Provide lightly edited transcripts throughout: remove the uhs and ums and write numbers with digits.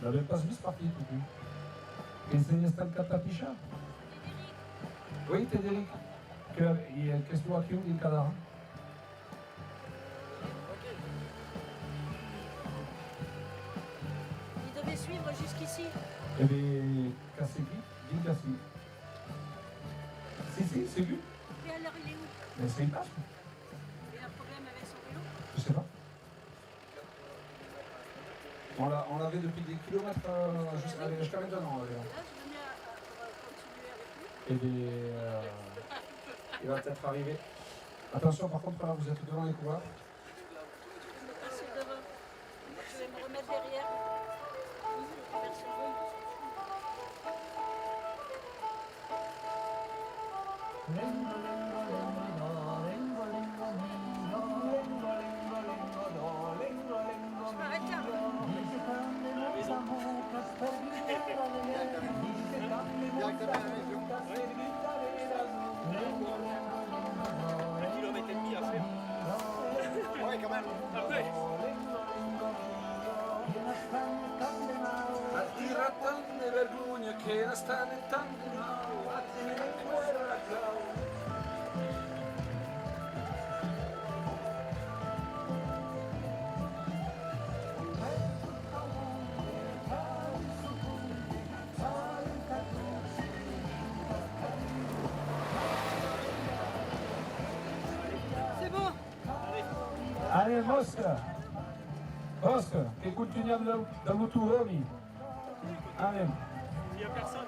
La même pas Smith parti tout coup. Et c'est l'instant Catapicha. Oui, Tédéric. Qu'est-ce que tu as qui dit le cadavre? Il devait suivre jusqu'ici. Eh bien, cassez vite, vite cassé. Si, c'est lui. Et alors il est où? Mais c'est une passe. Il a un problème avec son vélo? Je sais pas. On l'avait depuis des kilomètres jusqu'à maintenant. Là, je venais à continuer avec lui. Et il va peut-être arriver. Attention, par contre, là, vous êtes devant les couloirs. Je vais passer devant. Je vais me remettre derrière. Merci. Je m'arrête là. Un kilomètre et demi à faire. Ouais, quand même. Après. Attira tante vergogne che la stanno in tante mani, attimi che guerra la clau. C'est bon. Allez, Mosca! Mosca, che continuiamo dall'Uturomi. Allez. Il n'y a personne.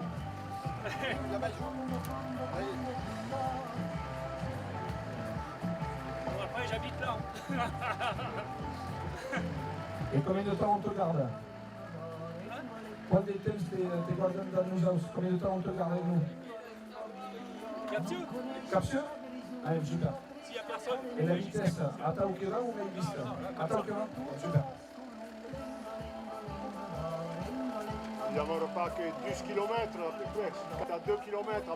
Bon, après, j'habite là. Et combien de temps on te garde? Quant de temps te guardano da nous? Combien de temps on te garde avec nous? Capture. Capture? Allez, super. S'il n'y a personne. Et la vitesse, a che va ou mai vista? A che va? Super. Abbiamo pas che 10 km, à peu près, à 2 km.